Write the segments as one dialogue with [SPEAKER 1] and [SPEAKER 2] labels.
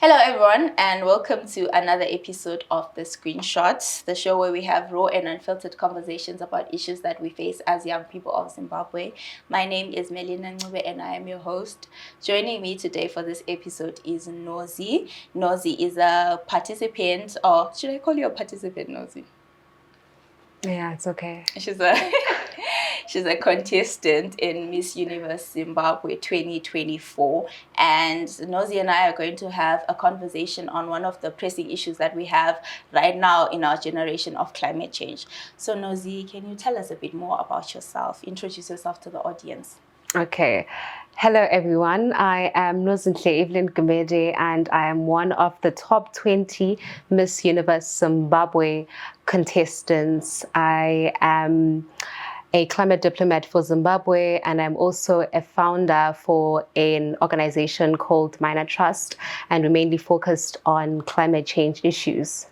[SPEAKER 1] Hello everyone and welcome to another episode of the ScreenShot, the show where we have raw and unfiltered conversations about issues that we face as young people of Zimbabwe. My name is Nozinhle Evelyn and I am your host. Joining me today for this episode is Nozi. Nozi is a participant, or should I call you a participant, Nozi?
[SPEAKER 2] Yeah, it's okay.
[SPEAKER 1] She's a contestant in Miss Universe Zimbabwe 2024, and Nozi and I are going to have a conversation on one of the pressing issues that we have right now in our generation of climate change. So Nozi, can you tell us a bit more about yourself? Introduce yourself to the audience.
[SPEAKER 2] Okay. Hello, everyone. I am Nozinhle Evelyn Gumede, and I am one of the top 20 Miss Universe Zimbabwe contestants. I am a climate diplomat for Zimbabwe, and I'm also a founder for an organization called Minor Trust, and we're mainly focused on climate change issues.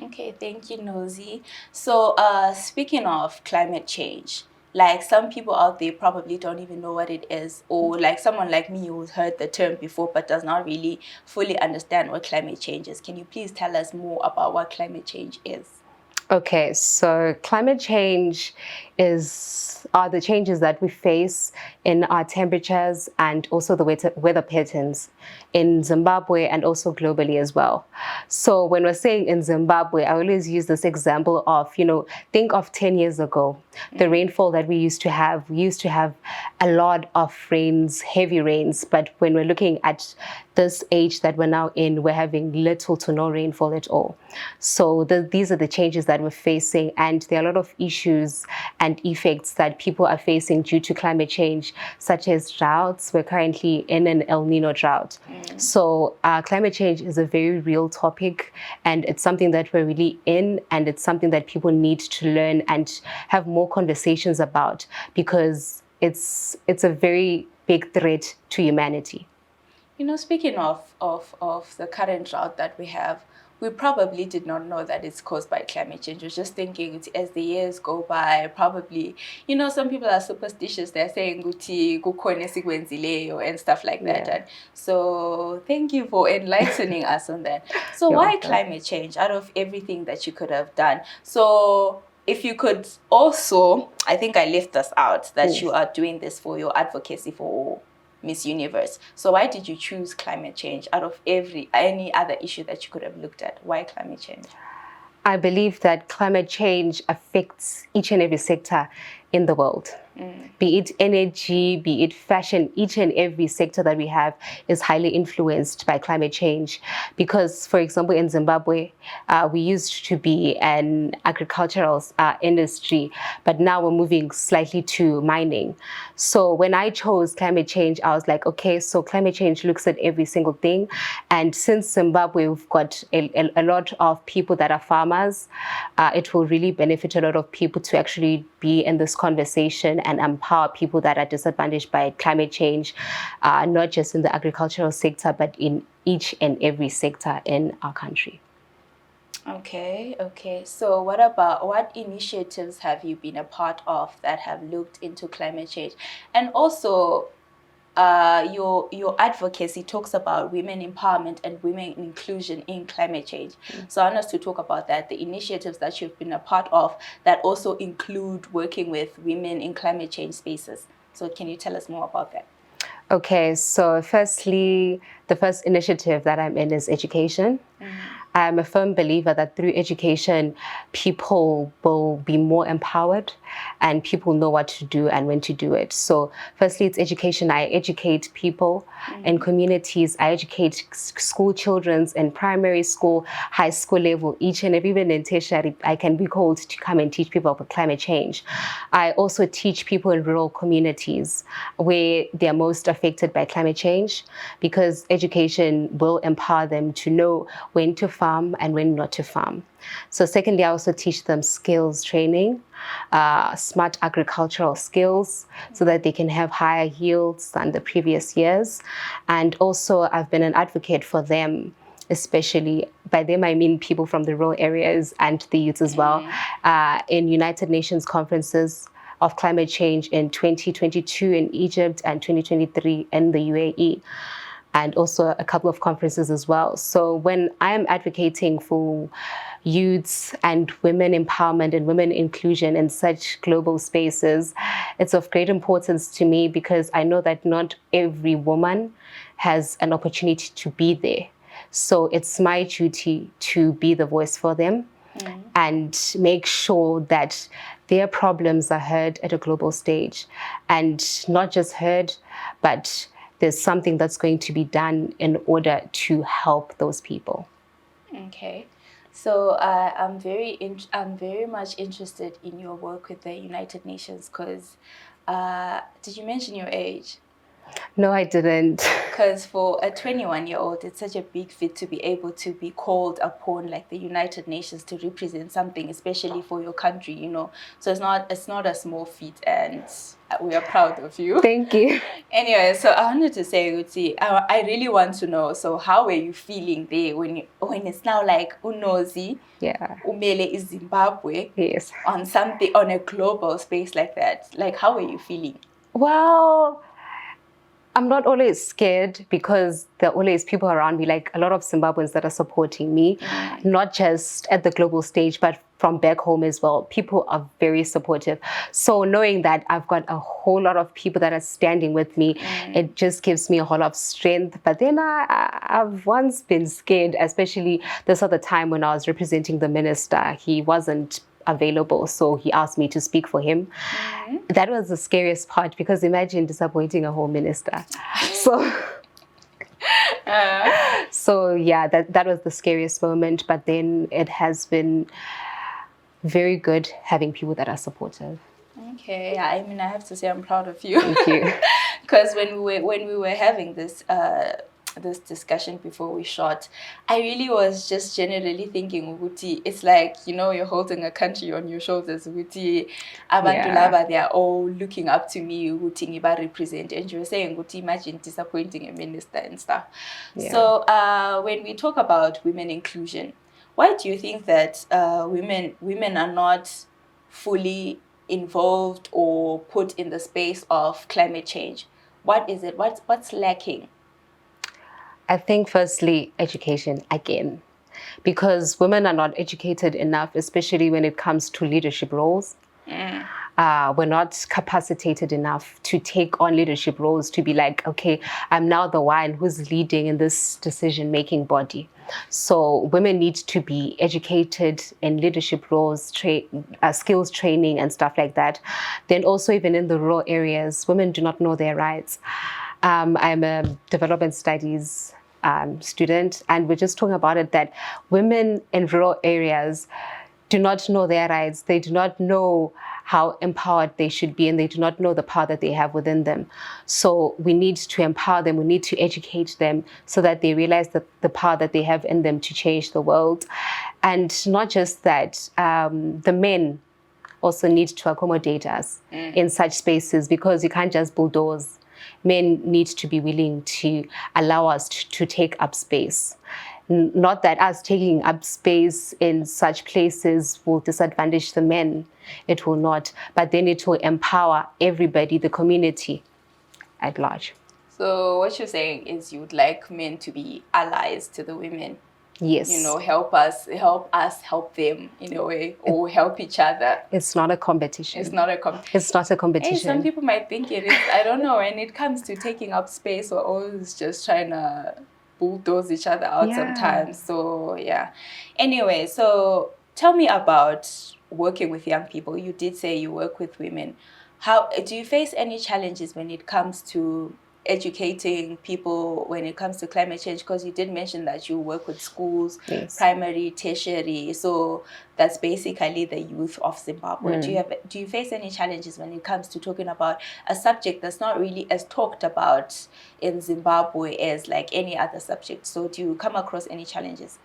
[SPEAKER 1] Okay, thank you, Nozi. So, speaking of climate change, like some people out there probably don't even know what it is, or like someone like me who's heard the term before but does not really fully understand what climate change is. Can you please tell us more about what climate change is?
[SPEAKER 2] Okay, so climate change are the changes that we face in our temperatures and also the weather patterns in Zimbabwe and also globally as well. So when we're saying in Zimbabwe, I always use this example of, think of 10 years ago, the rainfall that we used to have a lot of rains, heavy rains, but when we're looking at this age that we're now in, we're having little to no rainfall at all. So these are the changes that we're facing, and there are a lot of issues and effects that people are facing due to climate change, such as droughts. We're currently in an El Nino drought. So climate change is a very real topic, and it's something that we're really in, and it's something that people need to learn and have more conversations about, because it's a very big threat to humanity.
[SPEAKER 1] Speaking of the current drought that we have, we probably did not know that it's caused by climate change. We're just thinking as the years go by, probably, some people are superstitious. They're saying "Guti kukhona esikwenzileyo" and stuff like that.
[SPEAKER 2] Yeah.
[SPEAKER 1] And so thank you for enlightening us on that. So
[SPEAKER 2] You're
[SPEAKER 1] why
[SPEAKER 2] welcome.
[SPEAKER 1] Climate change out of everything that you could have done? So if you could also, I think I left this out, that you are doing this for your advocacy for Miss Universe. So why did you choose climate change out of any other issue that you could have looked at? Why climate change?
[SPEAKER 2] I believe that climate change affects each and every sector in the world. Be it energy, be it fashion, each and every sector that we have is highly influenced by climate change. Because, for example, in Zimbabwe, we used to be an agricultural industry, but now we're moving slightly to mining. So when I chose climate change, I was like, okay, so climate change looks at every single thing. And since Zimbabwe, we've got a lot of people that are farmers, it will really benefit a lot of people to actually be in this conversation and empower people that are disadvantaged by climate change, not just in the agricultural sector, but in each and every sector in our country.
[SPEAKER 1] Okay. So what initiatives have you been a part of that have looked into climate change? And also, your advocacy talks about women empowerment and women inclusion in climate change. So I want us to talk about that, the initiatives that you've been a part of that also include working with women in climate change spaces. So can you tell us more about that?
[SPEAKER 2] Okay, so firstly, the first initiative that I'm in is education. I'm a firm believer that through education, people will be more empowered and people know what to do and when to do it. So firstly, it's education. I educate people in communities. I educate school children in primary school, high school level, each and every, even in tertiary, I can be called to come and teach people about climate change. I also teach people in rural communities where they're most affected by climate change, because education will empower them to know when to farm and when not to farm. So secondly, I also teach them skills training, smart agricultural skills, so that they can have higher yields than the previous years. And also I've been an advocate for them, especially, by them I mean people from the rural areas and the youth as well, in United Nations conferences of climate change in 2022 in Egypt and 2023 in the UAE. and also a couple of conferences as well. So when I'm advocating for youths and women empowerment and women inclusion in such global spaces, it's of great importance to me because I know that not every woman has an opportunity to be there. So it's my duty to be the voice for them and make sure that their problems are heard at a global stage, and not just heard, but there's something that's going to be done in order to help those people.
[SPEAKER 1] Okay. So I'm very much interested in your work with the United Nations because did you mention your age?
[SPEAKER 2] No, I didn't.
[SPEAKER 1] Because for a 21-year-old, it's such a big feat to be able to be called upon like the United Nations to represent something, especially for your country, you know. So it's not a small feat, and we are proud of you.
[SPEAKER 2] Thank you.
[SPEAKER 1] Anyway, so I wanted to say, Uti, I really want to know. So how were you feeling there when it's now like Unozi, Umele is Zimbabwe,
[SPEAKER 2] yes,
[SPEAKER 1] on a global space like that? Like, how were you feeling?
[SPEAKER 2] Well, I'm not always scared because there are always people around me, like a lot of Zimbabweans that are supporting me, not just at the global stage, but from back home as well. People are very supportive. So knowing that I've got a whole lot of people that are standing with me, it just gives me a whole lot of strength. But then I've once been scared, especially this other time when I was representing the minister. He wasn't available, so he asked me to speak for him. That was the scariest part because imagine disappointing a whole minister. So yeah, that was the scariest moment, but then it has been very good having people that are supportive.
[SPEAKER 1] Okay, I mean, I have to say I'm proud of you.
[SPEAKER 2] Thank you.
[SPEAKER 1] Because when we were having this discussion before we shot, I really was just generally thinking, Uti, it's like, you know, you're holding a country on your shoulders. Uti, abantu laba, they are all looking up to me. Uti, ngiba represent, and you were saying, Uti, imagine disappointing a minister and stuff. Yeah. So when we talk about women inclusion, why do you think that women are not fully involved or put in the space of climate change? What is it? What's lacking?
[SPEAKER 2] I think firstly, education again, because women are not educated enough, especially when it comes to leadership roles. We're not capacitated enough to take on leadership roles, to be like, okay, I'm now the one who's leading in this decision-making body. So women need to be educated in leadership roles, skills training and stuff like that. Then also even in the rural areas, women do not know their rights. I'm a development studies student, and we're just talking about it, that women in rural areas do not know their rights. They do not know how empowered they should be, and they do not know the power that they have within them. So we need to empower them. We need to educate them so that they realize the power that they have in them to change the world. And not just that, the men also need to accommodate us in such spaces, because you can't just bulldoze. Men need to be willing to allow us to take up space. Not that us taking up space in such places will disadvantage the men. It will not. But then it will empower everybody, the community at large.
[SPEAKER 1] So what you're saying is you would like men to be allies to the women.
[SPEAKER 2] Yes.
[SPEAKER 1] You know, help us help them in a way, or help each other.
[SPEAKER 2] It's not a competition.
[SPEAKER 1] It's not a competition.
[SPEAKER 2] It's not a competition.
[SPEAKER 1] Hey, some people might think it is. I don't know. When it comes to taking up space, we're always just trying to bulldoze each other out sometimes. So yeah. Anyway, so tell me about working with young people. You did say you work with women. How do you face any challenges when it comes to educating people when it comes to climate change? Because you did mention that you work with schools, primary, tertiary, so that's basically the youth of Zimbabwe. Do you face any challenges when it comes to talking about a subject that's not really as talked about in Zimbabwe as like any other subject? So do you come across any challenges?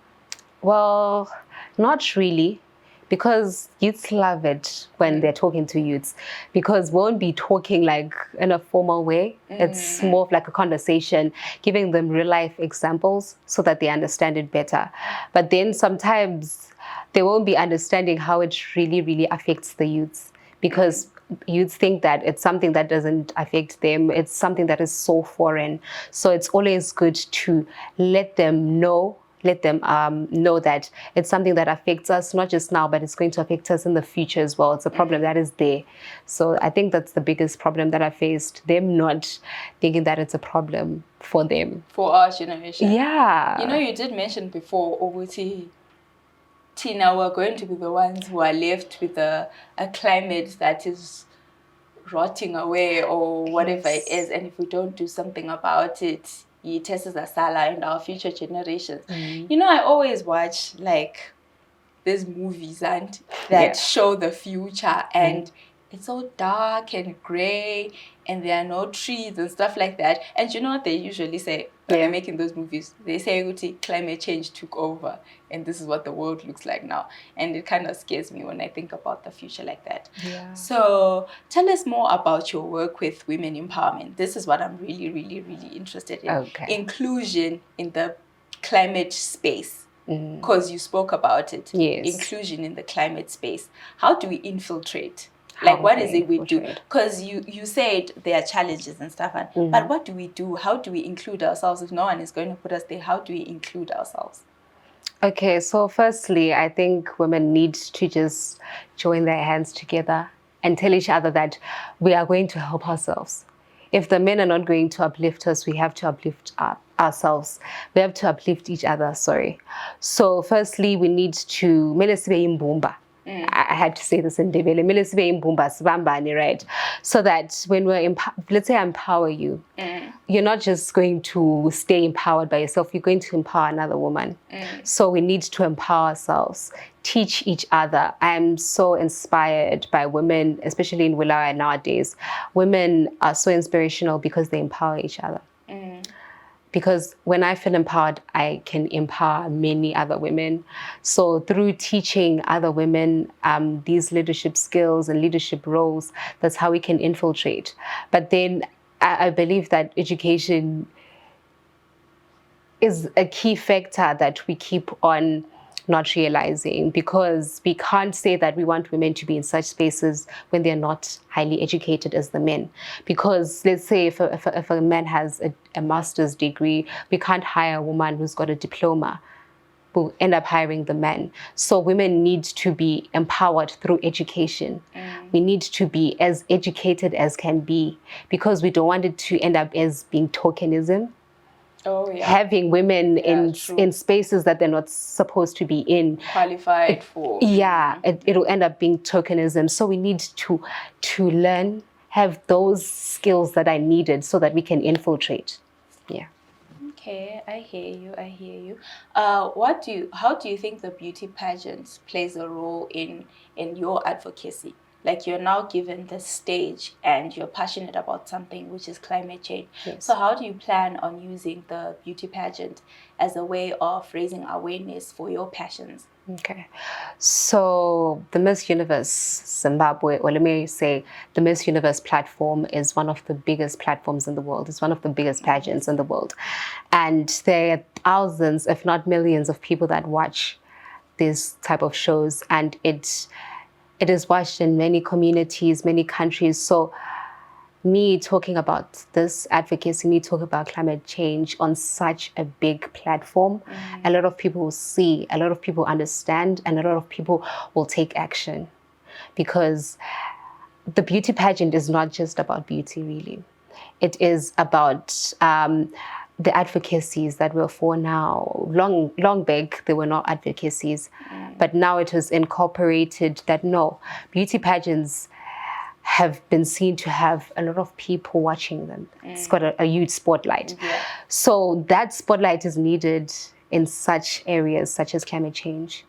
[SPEAKER 2] Well, not really. Because youths love it when they're talking to youths, because we won't be talking like in a formal way. It's more of like a conversation, giving them real life examples so that they understand it better. But then sometimes they won't be understanding how it really, really affects the youths, because you'd think that it's something that doesn't affect them. It's something that is so foreign. So it's always good to let them know that it's something that affects us, not just now, but it's going to affect us in the future as well. It's a problem that is there. So I think that's the biggest problem that I faced, them not thinking that it's a problem for them.
[SPEAKER 1] For our generation.
[SPEAKER 2] Yeah.
[SPEAKER 1] You know, you did mention before, Obuti, Tina, we're going to be the ones who are left with a climate that is rotting away or whatever it is. And if we don't do something about it, it is a sala and our future generations. You know, I always watch like these movies and that show the future, and it's all dark and gray and there are no trees and stuff like that. And you know what they usually say when they're making those movies? They say climate change took over and this is what the world looks like now. And it kind of scares me when I think about the future like that. So tell us more about your work with women empowerment. This is what I'm really, really, really interested in. Inclusion in the climate space. Because you spoke about it. Inclusion in the climate space. How do we infiltrate? Like, what is it we do? Because you said there are challenges and stuff, but what do we do? How do we include ourselves? If no one is going to put us there, how do we include ourselves?
[SPEAKER 2] Okay, so firstly, I think women need to just join their hands together and tell each other that we are going to help ourselves. If the men are not going to uplift us, we have to uplift ourselves. We have to uplift each other, sorry. So firstly, we need to I had to say this in Ndebele, right? So that when we're, let's say I empower you, you're not just going to stay empowered by yourself, you're going to empower another woman. So we need to empower ourselves, teach each other. I am so inspired by women, especially in Wilaya nowadays. Women are so inspirational because they empower each other. Because when I feel empowered, I can empower many other women. So through teaching other women these leadership skills and leadership roles, that's how we can infiltrate. But then I believe that education is a key factor that we keep on not realizing, because we can't say that we want women to be in such spaces when they're not highly educated as the men. Because let's say if a man has a master's degree, we can't hire a woman who's got a diploma. We'll end up hiring the men. So women need to be empowered through education. We need to be as educated as can be, because we don't want it to end up as being tokenism. Having women in spaces that they're not supposed to be in.
[SPEAKER 1] Qualified for.
[SPEAKER 2] It'll end up being tokenism. So we need to learn, have those skills that are needed so that we can infiltrate.
[SPEAKER 1] Okay, I hear you. How do you think the beauty pageants plays a role in your advocacy? Like, you're now given the stage and you're passionate about something, which is climate change. So how do you plan on using the beauty pageant as a way of raising awareness for your passions?
[SPEAKER 2] Okay, so the Miss Universe Zimbabwe, or let me say the Miss Universe platform, is one of the biggest platforms in the world. It's one of the biggest pageants in the world. And there are thousands, if not millions, of people that watch these type of shows. And it is watched in many communities, many countries. So me talking about this advocacy, me talking about climate change on such a big platform, a lot of people will see, a lot of people understand, and a lot of people will take action. Because the beauty pageant is not just about beauty, really. It is about the advocacies that we're for now. Long back, there were not advocacies, but now it is incorporated that no, beauty pageants have been seen to have a lot of people watching them. It's got a huge spotlight. So that spotlight is needed in such areas such as climate change.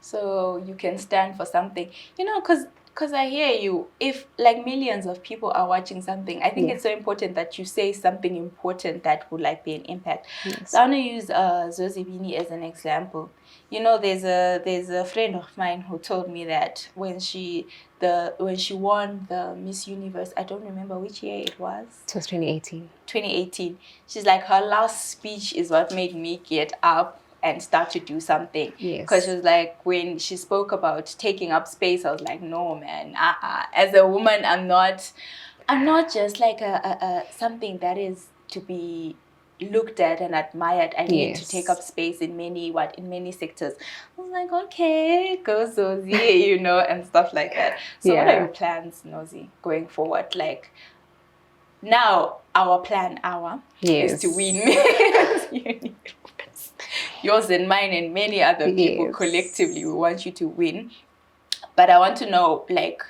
[SPEAKER 1] So you can stand for something, you know, because I hear you. If like millions of people are watching something, I think it's so important that you say something important that would like be an impact. So I want to use Zozibini as an example. You know, there's a friend of mine who told me that when she won the Miss Universe, I don't remember which year it was.
[SPEAKER 2] It was 2018.
[SPEAKER 1] 2018. She's like, her last speech is what made me get up and start to do something.
[SPEAKER 2] Yes.
[SPEAKER 1] Because she was like, when she spoke about taking up space, I was like, no, man. As a woman, I'm not just like a something that is to be looked at and admired. I need to take up space in many sectors. I was like, okay, go Zozie, you know, and stuff like that. So what are your plans, Nozi, going forward? Like, now our plan is to win Miss Universe. Yours and mine and many other people collectively, we want you to win. But I want to know, like,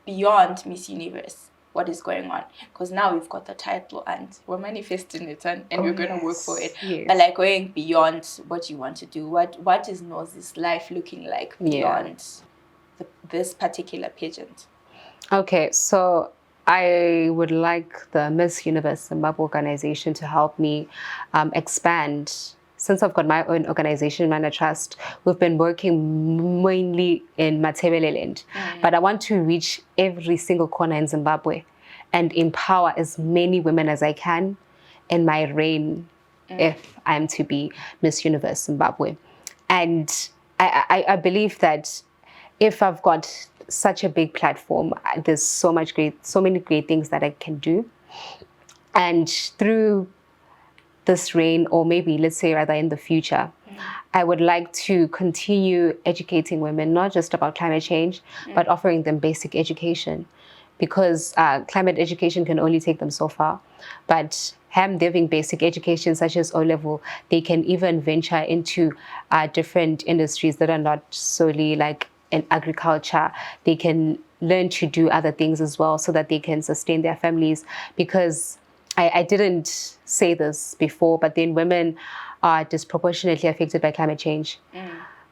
[SPEAKER 1] beyond Miss Universe, what is going on? Because now we've got the title and we're manifesting it, and we're going to work for it. But like, going beyond what you want to do, what is Nozi's life looking like beyond this particular pageant?
[SPEAKER 2] Okay, so I would like the Miss Universe Zimbabwe organization to help me expand. Since I've got my own organization, Mana Trust, we've been working mainly in Matebeleland. But I want to reach every single corner in Zimbabwe and empower as many women as I can in my reign if I'm to be Miss Universe Zimbabwe. And I believe that if I've got such a big platform, there's so many great things that I can do. And through this reign, or maybe let's say rather in the future, I would like to continue educating women, not just about climate change, but offering them basic education, because climate education can only take them so far. But having basic education such as O-level, they can even venture into different industries that are not solely like in agriculture. They can learn to do other things as well so that they can sustain their families, because I didn't say this before, but then women are disproportionately affected by climate change.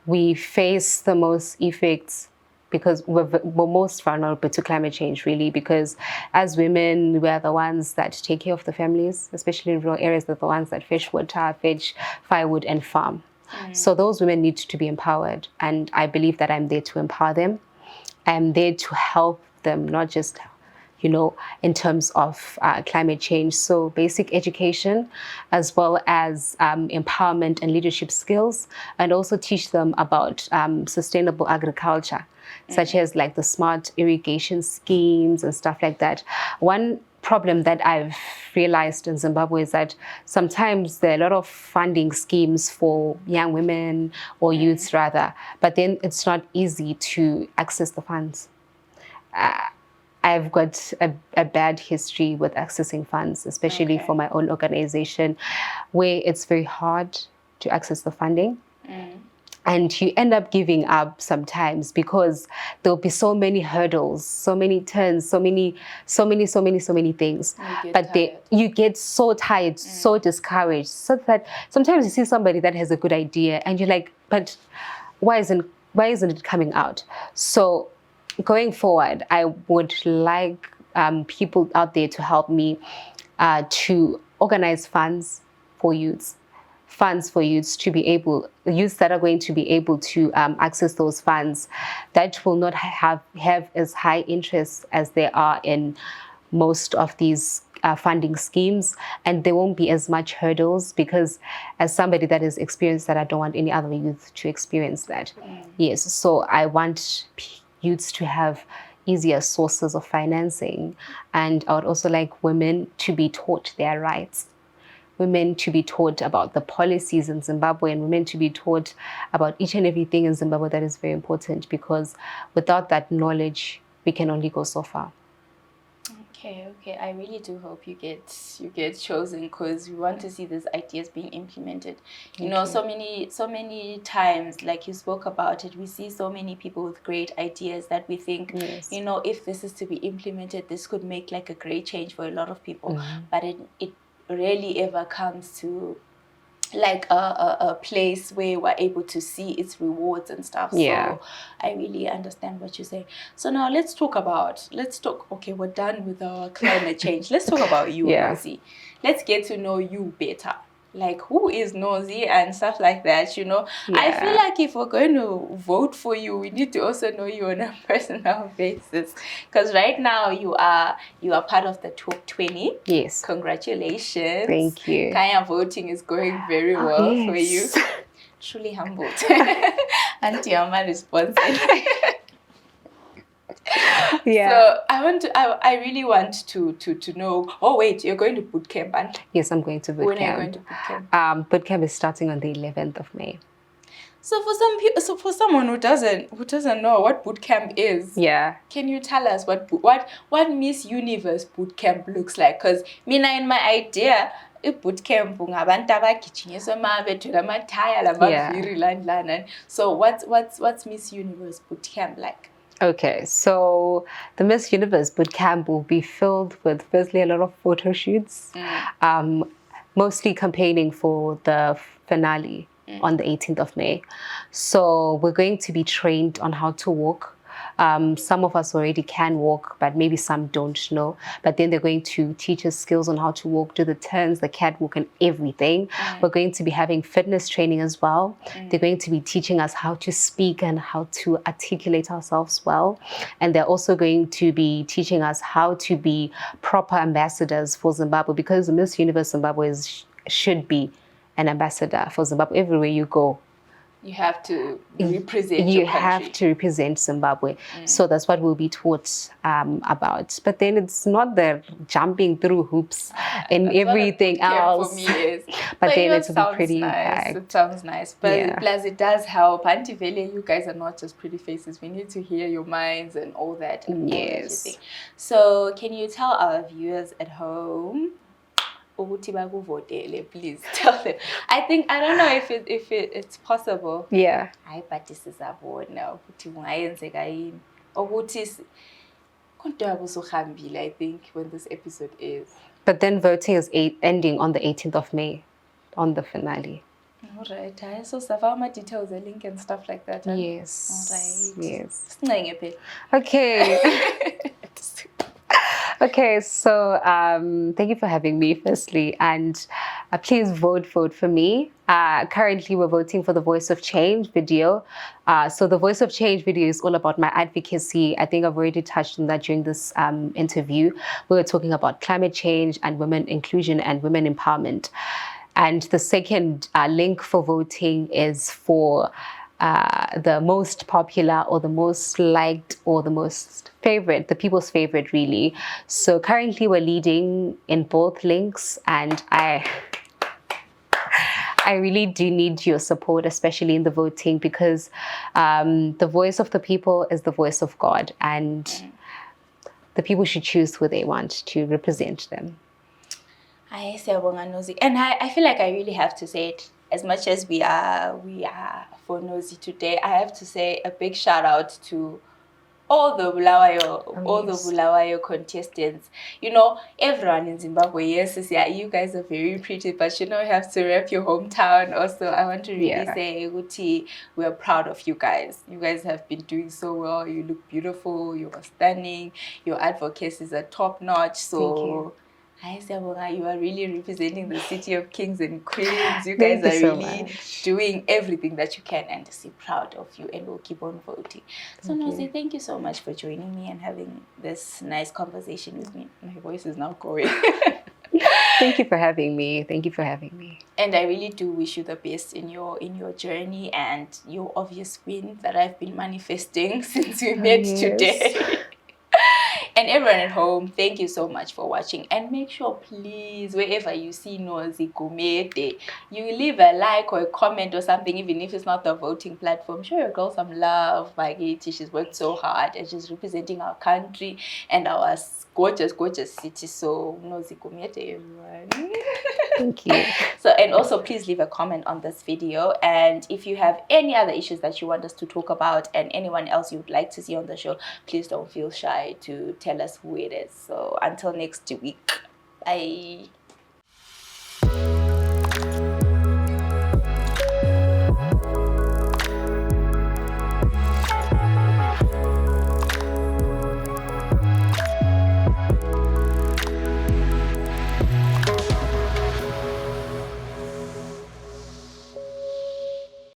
[SPEAKER 2] We face the most effects because we're most vulnerable to climate change, really, because as women, we're the ones that take care of the families, especially in rural areas. They're the ones that fetch water, fetch firewood, and farm. So those women need to be empowered, and I believe that I'm there to empower them. I'm there to help them, not just in terms of climate change. So basic education, as well as empowerment and leadership skills, and also teach them about sustainable agriculture, such as like the smart irrigation schemes and stuff like that. One problem that I've realized in Zimbabwe is that sometimes there are a lot of funding schemes for young women or youths rather, but then it's not easy to access the funds. I've got a bad history with accessing funds, especially for my own organization, where it's very hard to access the funding. And you end up giving up sometimes because there'll be so many hurdles, so many turns, so many things. But you get so tired, so discouraged, so that sometimes you see somebody that has a good idea and you're like, but why isn't it coming out? So going forward, I would like people out there to help me to organize funds for youths to be able, youths that are going to be able to access those funds that will not have as high interest as there are in most of these funding schemes, and there won't be as much hurdles, because as somebody that is experienced that, I don't want any other youth to experience that. Yes, so I want youths to have easier sources of financing, and I would also like women to be taught their rights, women to be taught about the policies in Zimbabwe, and women to be taught about each and everything in Zimbabwe that is very important, because without that knowledge, we can only go so far.
[SPEAKER 1] Okay. I really do hope you get chosen, because we want to see these ideas being implemented. You know, so many times, like you spoke about it, we see so many people with great ideas that we think, you know, if this is to be implemented, this could make like a great change for a lot of people. But it rarely ever comes to like a place where we're able to see its rewards and stuff. So I really understand what you say. So now let's talk, okay, we're done with our climate change. Let's talk about you, Nozi. Let's get to know you better. like who is Nozi and stuff like that, you know. I feel like if we're going to vote for you, we need to also know you on a personal basis, because right now you are part of the top 20.
[SPEAKER 2] Yes.
[SPEAKER 1] Congratulations.
[SPEAKER 2] Thank you.
[SPEAKER 1] Kaya voting is going very well for you. Truly humbled. Auntie Amma response.
[SPEAKER 2] Yeah.
[SPEAKER 1] So I really want to know. Oh wait, you're going to boot camp, and
[SPEAKER 2] yes, I'm going to boot
[SPEAKER 1] when
[SPEAKER 2] camp.
[SPEAKER 1] are you going to boot camp?
[SPEAKER 2] Boot camp is starting on the 11th of May.
[SPEAKER 1] So for some people, so for someone who doesn't know what boot camp is, can you tell us what Miss Universe boot camp looks like? Because mina, in my idea, boot camp ngabantu abagijinyiswa bethola amathaya lamaviri landlana. So what's Miss Universe boot camp like?
[SPEAKER 2] Okay, so the Miss Universe boot camp will be filled with firstly a lot of photo shoots, mostly campaigning for the finale on the 18th of May. So we're going to be trained on how to walk. Some of us already can walk, but maybe some don't know. But then they're going to teach us skills on how to walk, do the turns, the catwalk and everything. We're going to be having fitness training as well. They're going to be teaching us how to speak and how to articulate ourselves well. And they're also going to be teaching us how to be proper ambassadors for Zimbabwe, because the Miss Universe Zimbabwe should be an ambassador for Zimbabwe everywhere you go.
[SPEAKER 1] You have to represent your country. You
[SPEAKER 2] have to represent Zimbabwe. So that's what we'll be taught about. But then it's not the jumping through hoops and everything else.
[SPEAKER 1] For me is.
[SPEAKER 2] But then it will be pretty
[SPEAKER 1] nice. It sounds nice. But plus it does help. Auntie Vele, you guys are not just pretty faces. We need to hear your minds and all that. And
[SPEAKER 2] yes.
[SPEAKER 1] Everything. So can you tell our viewers at home, please tell them. I don't know if it's possible.
[SPEAKER 2] Yeah.
[SPEAKER 1] But this is a board now. I think when this episode is.
[SPEAKER 2] But then voting is ending on the 18th of May, on the finale.
[SPEAKER 1] All right. So Savama details, a link and stuff like that. Huh?
[SPEAKER 2] Yes.
[SPEAKER 1] All right.
[SPEAKER 2] Yes.
[SPEAKER 1] Okay.
[SPEAKER 2] Okay, so thank you for having me, firstly, and please vote for me. Currently, we're voting for the Voice of Change video. So the Voice of Change video is all about my advocacy. I think I've already touched on that during this interview. We were talking about climate change and women inclusion and women empowerment. And the second link for voting is for the most popular or the most liked or the most favorite, the people's favorite, really. So currently we're leading in both links, and I really do need your support, especially in the voting, because the voice of the people is the voice of God, and the people should choose who they want to represent them.
[SPEAKER 1] And I feel like I really have to say it. As much as we are for Nozi today, I have to say a big shout out to all the Bulawayo contestants. You know, everyone in Zimbabwe, yes, you guys are very pretty, but you know, you have to rep your hometown. Also, I want to really say, Uti, we're proud of you guys. You guys have been doing so well. You look beautiful. You are stunning. Your advocacy are top notch. So.
[SPEAKER 2] Thank you.
[SPEAKER 1] You are really representing the city of kings and queens. You guys are really doing everything that you can, and I'm proud of you, and we'll keep on voting. So Nozi, thank you so much for joining me and having this nice conversation with me. My voice is now going.
[SPEAKER 2] Thank you for having me. Thank you for having me.
[SPEAKER 1] And I really do wish you the best in your journey and your obvious win that I've been manifesting since we met today. And everyone at home, thank you so much for watching. And make sure, please, wherever you see Nozinhle Gumede, you leave a like or a comment or something, even if it's not the voting platform. Show your girl some love. She's worked so hard and she's representing our country and our gorgeous, gorgeous city. So, Nozinhle Gumede, everyone.
[SPEAKER 2] Thank you.
[SPEAKER 1] So, and also please leave a comment on this video. And if you have any other issues that you want us to talk about and anyone else you'd like to see on the show, please don't feel shy to tell us who it is. So until next week, bye.